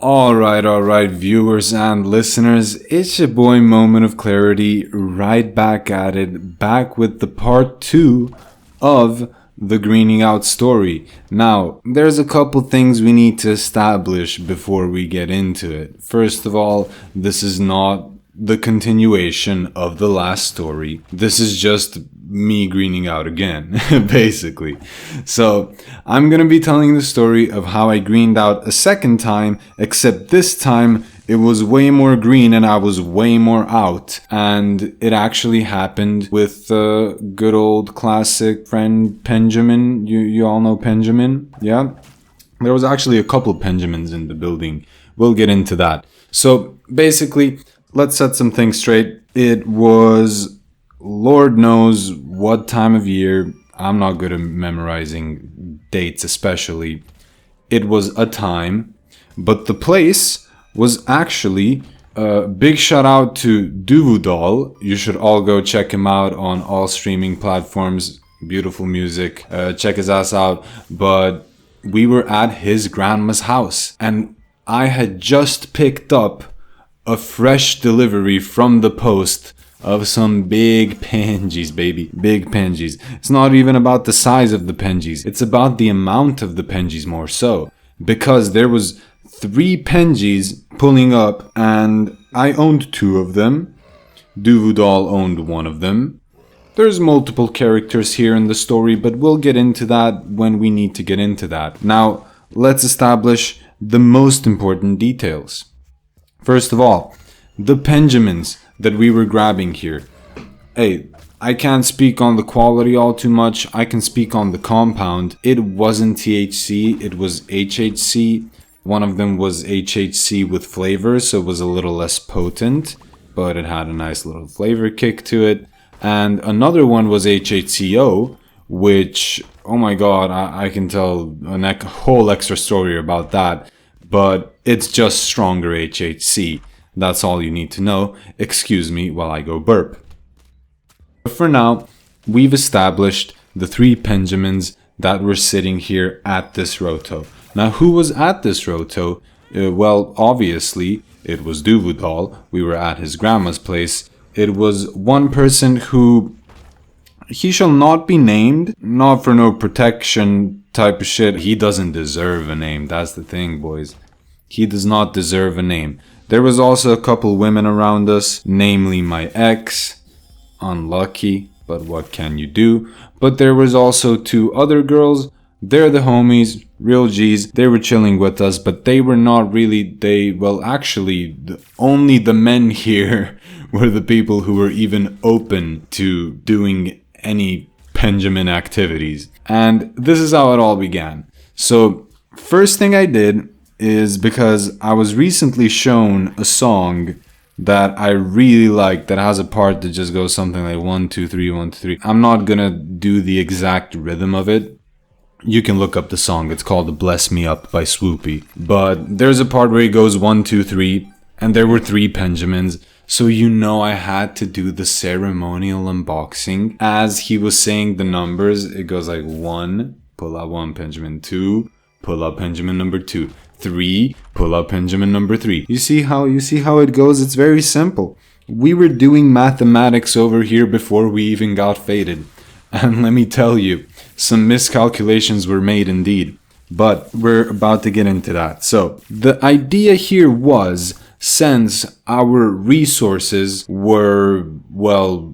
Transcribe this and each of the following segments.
Alright, viewers and listeners, it's your boy Moment of Clarity, right back at it, back with the part 2 of the greening out story. Now, there's a couple things we need to establish before we get into it. First of all, this is not the continuation of the last story. This is just me greening out again, basically. So I'm gonna be telling the story of how I greened out a second time, except this time it was way more green and I was way more out. And it actually happened with the good old classic friend Penjamin. You all know Penjamin? Yeah? There was actually a couple Penjamins in the building. We'll get into that. So basically, let's set some things straight. It was Lord knows what time of year. I'm not good at memorizing dates especially. It was a time, but the place was actually a big shout out to Duvudal. You should all go check him out on all streaming platforms. Beautiful music. Check his ass out. But we were at his grandma's house and I had just picked up a fresh delivery from the post of some big pansies, baby. Big pansies. It's not even about the size of the pansies. It's about the amount of the pansies more so. Because there was 3 pansies pulling up and I owned 2 of them. Duvudal owned 1 of them. There's multiple characters here in the story, but we'll get into that when we need to get into that. Now, let's establish the most important details. First of all, the Penjamins that we were grabbing here. Hey, I can't speak on the quality all too much. I can speak on the compound. It wasn't THC, it was HHC. One of them was HHC with flavor, so it was a little less potent, but it had a nice little flavor kick to it. And another one was HHCO, which, oh my god, I can tell a whole extra story about that. But it's just stronger HHC. That's all you need to know. Excuse me while I go burp. But for now, we've established the 3 Penjamins that were sitting here at this roto. Now, who was at this roto? Well, obviously, it was Duvudal. We were at his grandma's place. It was one person who... he shall not be named, not for no protection type of shit. He doesn't deserve a name. That's the thing, boys. He does not deserve a name. There was also a couple women around us, namely my ex. Unlucky, but what can you do? But there was also 2 other girls. They're the homies, real G's. They were chilling with us, but they were not really, only the men here were the people who were even open to doing any Penjamin activities. And this is how it all began. So, first thing I did is because I was recently shown a song that I really like that has a part that just goes something like 1, 2, 3, 1, 2, 3. I'm not gonna do the exact rhythm of it. You can look up the song. It's called Bless Me Up by Swoopy. But there's a part where he goes 1, 2, 3, and there were 3 Penjamins. So you know I had to do the ceremonial unboxing. As he was saying the numbers, it goes like 1, pull out 1 Penjamin, 2, pull out Penjamin number 2, 3, pull out Penjamin number 3. You see how it goes? It's very simple. We were doing mathematics over here before we even got faded. And let me tell you, some miscalculations were made indeed. But we're about to get into that. So, the idea here was, since our resources were, well,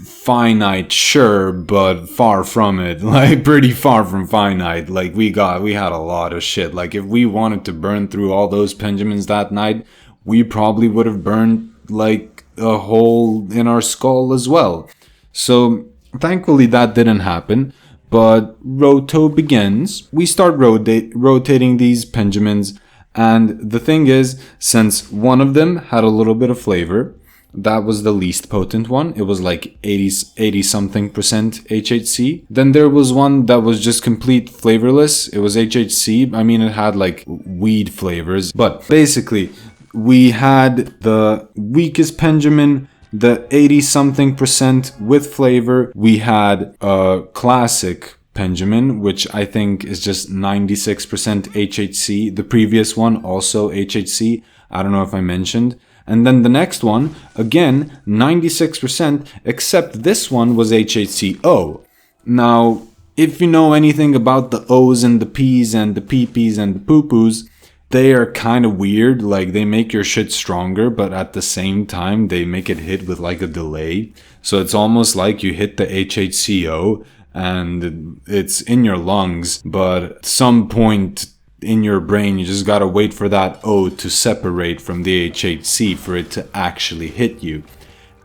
finite, sure, but far from it. Like, pretty far from finite. Like, we had a lot of shit. Like, if we wanted to burn through all those Penjamins that night, we probably would have burned, like, a hole in our skull as well. So, thankfully that didn't happen. But Roto begins. We start rotating these Penjamins. And the thing is, since one of them had a little bit of flavor, that was the least potent one. It was like 80 something percent HHC. Then there was one that was just complete flavorless. It was HHC. I mean, it had like weed flavors. But basically, we had the weakest Penjamin, the 80 something percent with flavor. We had a classic penjamin, which I think is just 96% HHC. The previous one also HHC. I don't know if I mentioned. And then the next one, again, 96%, except this one was HHCO. Now, if you know anything about the O's and the P's and the PP's and the poo-poos, they are kind of weird. Like, they make your shit stronger, but at the same time, they make it hit with like a delay. So it's almost like you hit the HHCO and it's in your lungs, but at some point in your brain, you just gotta wait for that O to separate from the HHC for it to actually hit you.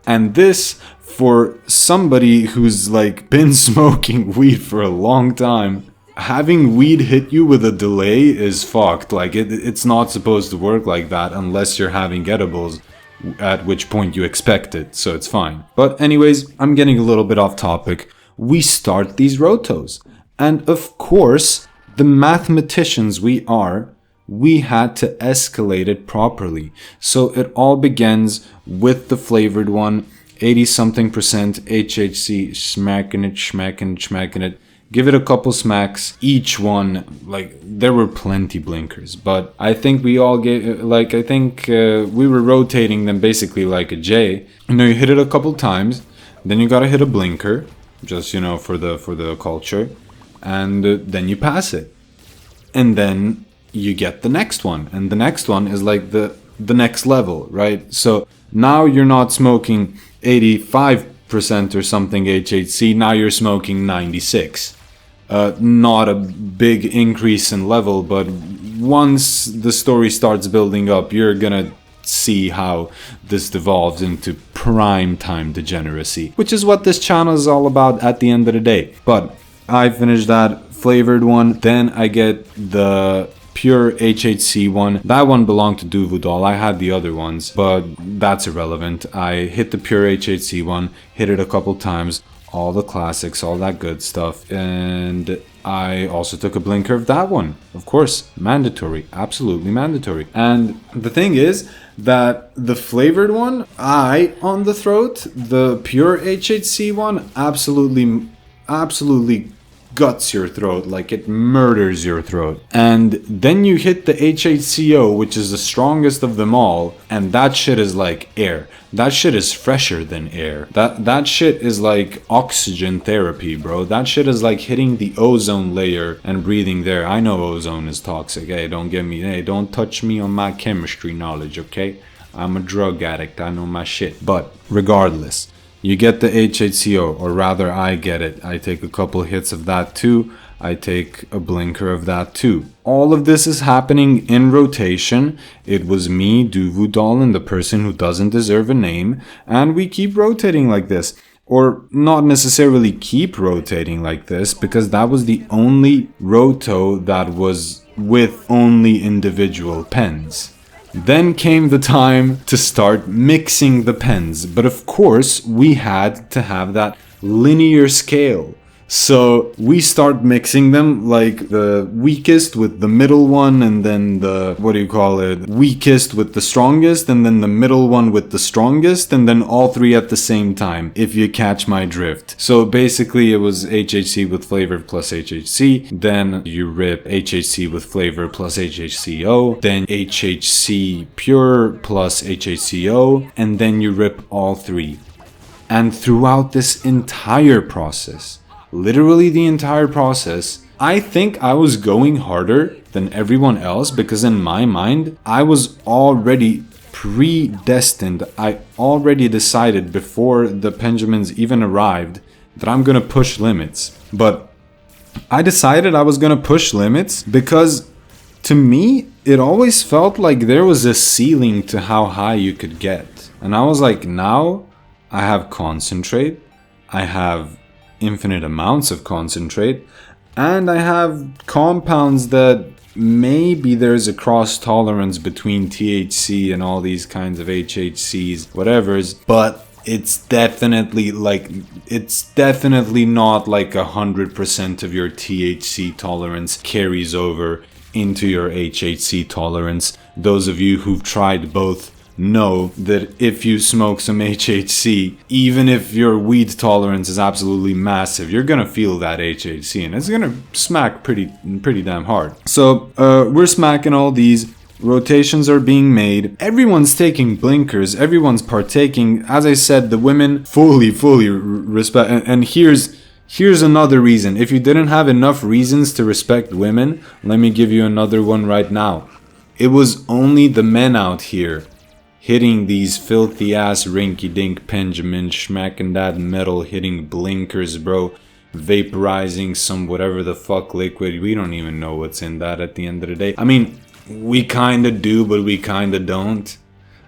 And this, for somebody who's like been smoking weed for a long time, having weed hit you with a delay is fucked. Like, it's not supposed to work like that unless you're having edibles, at which point you expect it, so it's fine. But anyways, I'm getting a little bit off topic. We start these rotos, and of course, the mathematicians we are, we had to escalate it properly. So it all begins with the flavored one, 80 something percent HHC, smacking it. Give it a couple smacks. Each one, like, there were plenty blinkers, but I think we all gave, like, I think we were rotating them basically like a J. You know, you hit it a couple times, then you gotta hit a blinker, just, you know, for the culture, and then you pass it. And then you get the next one, and the next one is like the next level, right? So now you're not smoking 85% or something HHC, now you're smoking 96. Not a big increase in level, but once the story starts building up, you're gonna see how this devolves into prime time degeneracy, which is what this channel is all about at the end of the day. But I finished that flavored one, then I get the pure HHC one. That one belonged to Duvudol. I had the other ones, but that's irrelevant. I hit the pure HHC one, hit it a couple times, all the classics, all that good stuff, and I also took a blinker of that one. Of course, mandatory, absolutely mandatory. And the thing is that the flavored one, on the throat, the pure HHC one, absolutely guts your throat, like it murders your throat. And then you hit the HHCO, which is the strongest of them all, and that shit is like air. That shit is fresher than air. That shit is like oxygen therapy, bro. That shit is like hitting the ozone layer and breathing there. I know ozone is toxic. Hey, don't touch me on my chemistry knowledge, okay? I'm a drug addict, I know my shit. But regardless, you get the HHCO, or rather I get it. I take a couple hits of that too. I take a blinker of that too. All of this is happening in rotation. It was me, Duvudol, and the person who doesn't deserve a name. And we keep rotating like this. Or not necessarily keep rotating like this, because that was the only roto that was with only individual pens. Then came the time to start mixing the pens, but of course we had to have that linear scale. So we start mixing them, like the weakest with the middle one, and then the, weakest with the strongest, and then the middle one with the strongest, and then all three at the same time, if you catch my drift. So basically it was HHC with flavor plus HHC, then you rip HHC with flavor plus HHCO, then HHC pure plus HHCO, and then you rip all three. And throughout this entire process, literally the entire process, I think I was going harder than everyone else, because in my mind, I was already predestined. I already decided before the penjamins even arrived that I'm gonna push limits. But I decided I was gonna push limits because, to me, it always felt like there was a ceiling to how high you could get. And I was like, now I have concentrate, I have infinite amounts of concentrate, and I have compounds that maybe there's a cross tolerance between THC and all these kinds of HHCs, whatevers, but it's definitely not like 100% of your THC tolerance carries over into your HHC tolerance. Those of you who've tried both know that if you smoke some HHC, even if your weed tolerance is absolutely massive, you're gonna feel that HHC, and it's gonna smack pretty damn hard. So we're smacking all these. Rotations are being made. Everyone's taking blinkers. Everyone's partaking. As I said, the women fully respect. And here's another reason. If you didn't have enough reasons to respect women, let me give you another one right now. It was only the men out here hitting these filthy ass rinky dink penjamin, smacking that metal, hitting blinkers, bro. Vaporizing some whatever the fuck liquid. We don't even know what's in that at the end of the day. I mean, we kinda do, but we kinda don't.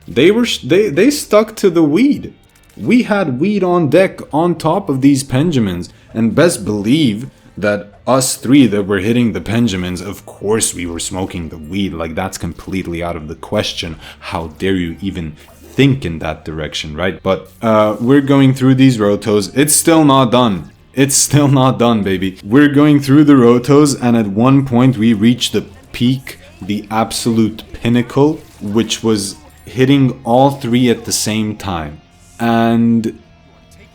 They stuck to the weed. We had weed on deck on top of these penjamins, and best believe that us three that were hitting the penjamins, of course we were smoking the weed. Like, that's completely out of the question. How dare you even think in that direction, right? But we're going through these rotos. It's still not done. It's still not done, baby. We're going through the rotos, and at one point we reached the peak, the absolute pinnacle, which was hitting all three at the same time. And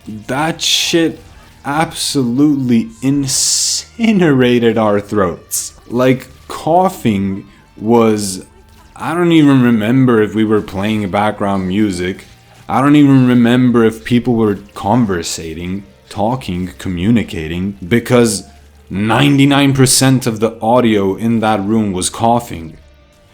that shit absolutely incinerated our throats. Like, coughing was... I don't even remember if we were playing background music. I don't even remember if people were conversating, talking, communicating, because 99% of the audio in that room was coughing.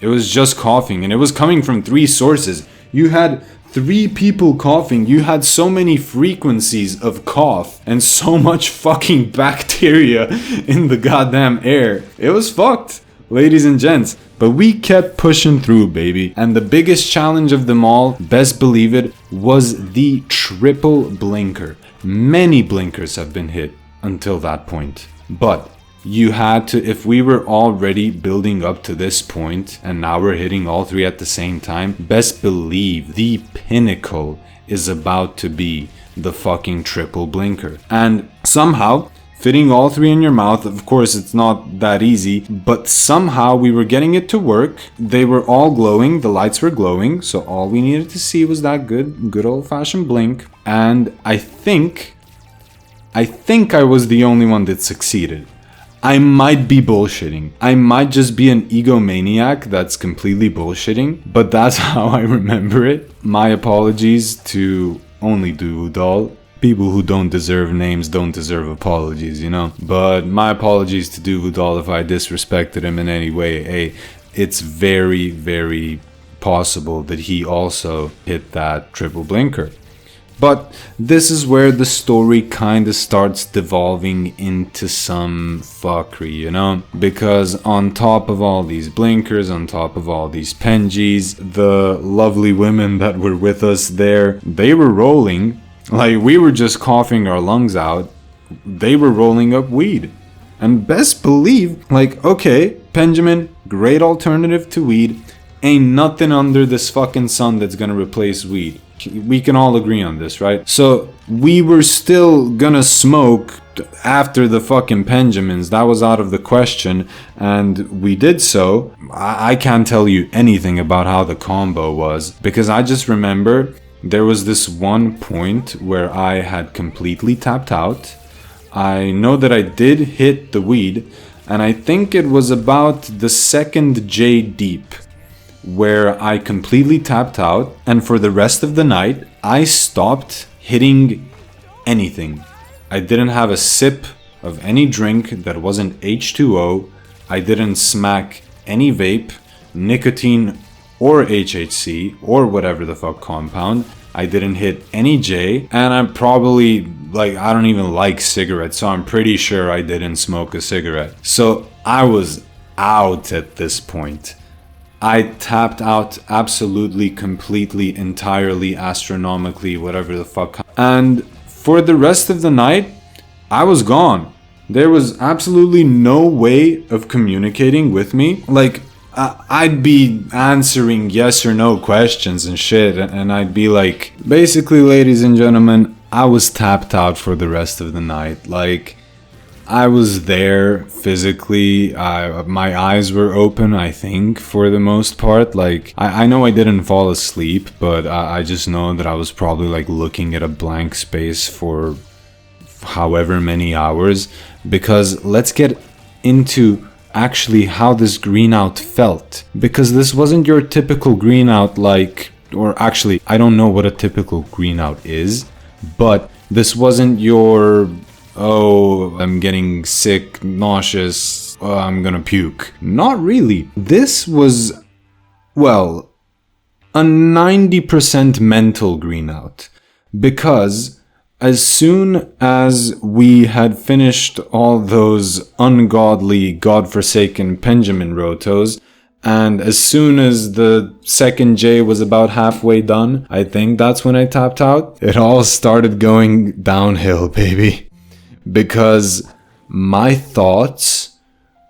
It was just coughing, and it was coming from three sources. You had three people coughing. You had so many frequencies of cough and so much fucking bacteria in the goddamn air. It was fucked, ladies and gents. But we kept pushing through, baby. And the biggest challenge of them all, best believe it, was the triple blinker. Many blinkers have been hit until that point. But you had to, if we were already building up to this point and now we're hitting all three at the same time, best believe the pinnacle is about to be the fucking triple blinker. And somehow, fitting all three in your mouth, of course it's not that easy, but somehow we were getting it to work. They were all glowing, the lights were glowing, so all we needed to see was that good old-fashioned blink. And I think I was the only one that succeeded. I might be bullshitting. I might just be an egomaniac that's completely bullshitting, but that's how I remember it. My apologies to only Doodle. People who don't deserve names don't deserve apologies, you know? But my apologies to Doodle if I disrespected him in any way. Hey, it's very possible that he also hit that triple blinker. But this is where the story kind of starts devolving into some fuckery, you know? Because on top of all these blinkers, on top of all these penjies, the lovely women that were with us there, they were rolling. Like, we were just coughing our lungs out. They were rolling up weed. And best believe, like, okay, penjamin, great alternative to weed. Ain't nothing under this fucking sun that's gonna replace weed. We can all agree on this, right? So we were still gonna smoke after the fucking penjamins. That was out of the question, and we did so. I can't tell you anything about how the combo was, because I just remember there was this one point where I had completely tapped out. I know that I did hit the weed, and I think it was about the second J deep where I completely tapped out, and for the rest of the night I stopped hitting anything. I didn't have a sip of any drink that wasn't H2O. I didn't smack any vape, nicotine or HHC or whatever the fuck compound. I didn't hit any J, and I'm probably, like, I don't even like cigarettes, so I'm pretty sure I didn't smoke a cigarette. So I was out at this point. I tapped out absolutely, completely, entirely, astronomically, whatever the fuck. And for the rest of the night, I was gone. There was absolutely no way of communicating with me. Like, I'd be answering yes or no questions and shit, and I'd be like, basically, ladies and gentlemen, I was tapped out for the rest of the night. Like, I was there physically. My eyes were open, I think, for the most part. Like, I know I didn't fall asleep, but I just know that I was probably like looking at a blank space for however many hours. Because let's get into actually how this greenout felt. Because this wasn't your typical greenout, like, or actually, I don't know what a typical greenout is, but this wasn't your, oh, I'm getting sick, nauseous, I'm gonna puke. Not really. This was, well, a 90% mental greenout. Because as soon as we had finished all those ungodly, godforsaken penjamin rotos, and as soon as the second J was about halfway done, I think that's when I tapped out, it all started going downhill, baby. Because my thoughts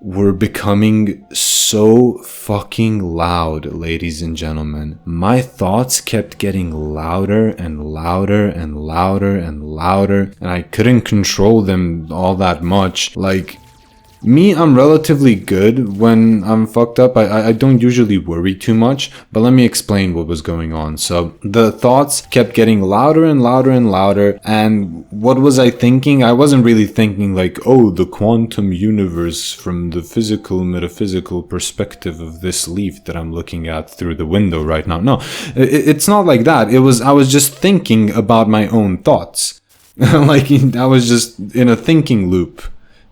were becoming so fucking loud, ladies and gentlemen. My thoughts kept getting louder and louder and louder and louder, and I couldn't control them all that much. Like, me, I'm relatively good when I'm fucked up. I don't usually worry too much, but let me explain what was going on. So the thoughts kept getting louder and louder and louder, and what was I thinking? I wasn't really thinking like, oh, the quantum universe from the physical, metaphysical perspective of this leaf that I'm looking at through the window right now. No, it's not like that. I was just thinking about my own thoughts. Like, I was just in a thinking loop.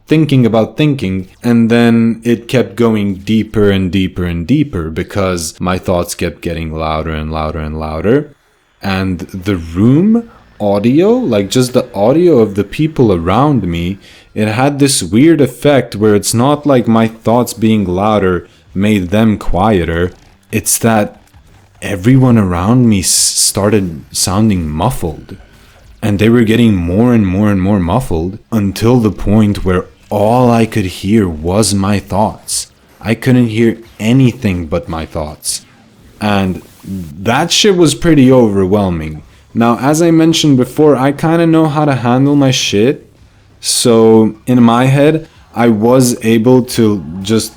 Thinking about thinking, and then it kept going deeper and deeper and deeper because my thoughts kept getting louder and louder and louder, and the room audio, like just the audio of the people around me, it had this weird effect where it's not like my thoughts being louder made them quieter, it's that everyone around me started sounding muffled, and they were getting more and more and more muffled until the point where all I could hear was my thoughts. I couldn't hear anything but my thoughts. And that shit was pretty overwhelming. Now, as I mentioned before, I kind of know how to handle my shit. So, in my head, I was able to just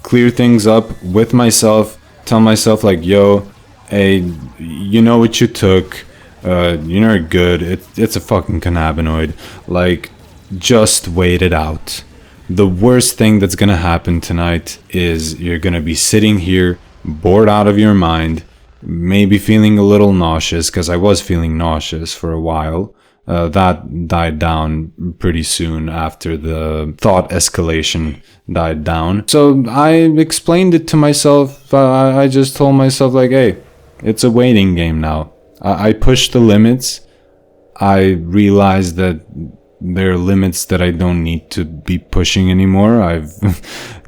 clear things up with myself, tell myself like, yo, hey, you know what you took, you're not good, it's a fucking cannabinoid, like, just wait it out. The worst thing that's gonna happen tonight is you're gonna be sitting here, bored out of your mind, maybe feeling a little nauseous, because I was feeling nauseous for a while. That died down pretty soon after the thought escalation died down. So I explained it to myself. I just told myself like, hey, it's a waiting game now. I pushed the limits. I realized that there are limits that I don't need to be pushing anymore. I've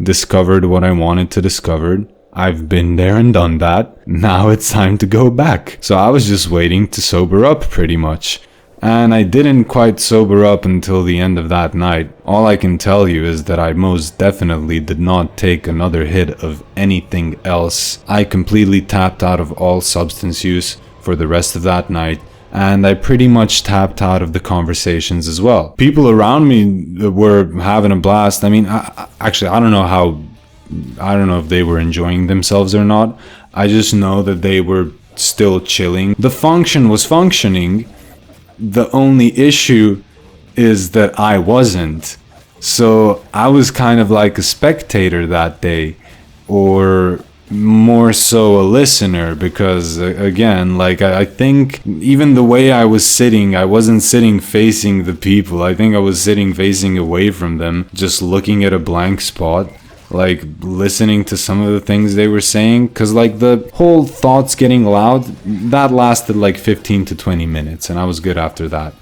discovered what I wanted to discover. I've been there and done that. Now it's time to go back. So I was just waiting to sober up pretty much. And I didn't quite sober up until the end of that night. All I can tell you is that I most definitely did not take another hit of anything else. I completely tapped out of all substance use for the rest of that night. And I pretty much tapped out of the conversations as well. People around me were having a blast. I mean, actually, I don't know if they were enjoying themselves or not. I just know that they were still chilling. The function was functioning. The only issue is that I wasn't. So I was kind of like a spectator that day, or more so a listener, because again, like I think even the way I was sitting, I wasn't sitting facing the people. I think I was sitting facing away from them, just looking at a blank spot, like listening to some of the things they were saying, because like the whole thoughts getting loud, that lasted like 15 to 20 minutes and I was good after that.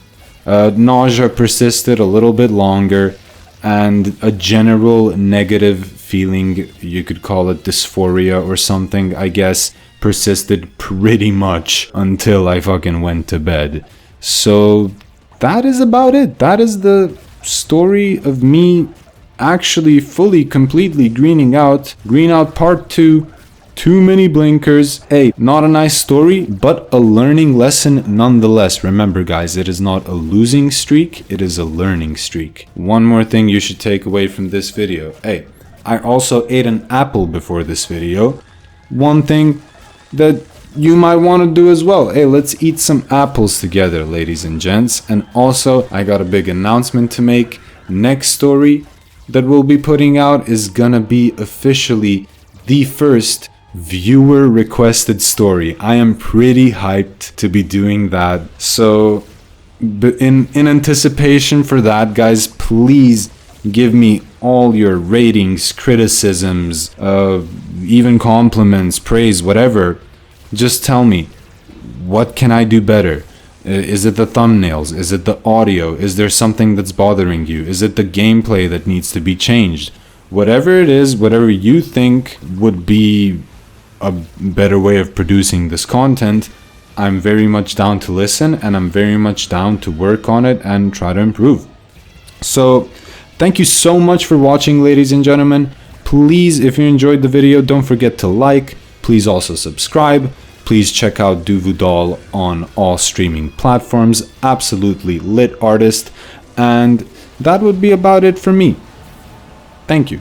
Nausea persisted a little bit longer, and a general negative feeling, you could call it dysphoria or something, I guess, persisted pretty much until I fucking went to bed. So that is about it. That is the story of me actually fully, completely greening out. Green out part 2 too many blinkers. Hey, not a nice story, but a learning lesson nonetheless. Remember guys, it is not a losing streak, it is a learning streak. One more thing you should take away from this video. Hey, I also ate an apple before this video. One thing that you might want to do as well. Hey, let's eat some apples together, ladies and gents. And also, I got a big announcement to make. Next story that we'll be putting out is gonna be officially the first viewer requested story. I am pretty hyped to be doing that. So in anticipation for that, guys, please give me all your ratings, criticisms, even compliments, praise, whatever. Just tell me, what can I do better? Is it the thumbnails? Is it the audio? Is there something that's bothering you? Is it the gameplay that needs to be changed? Whatever it is, whatever you think would be a better way of producing this content, I'm very much down to listen, and I'm very much down to work on it and try to improve. So, thank you so much for watching, ladies and gentlemen. Please, if you enjoyed the video, don't forget to like. Please also subscribe. Please check out Duvudal on all streaming platforms. Absolutely lit artist. And that would be about it for me. Thank you.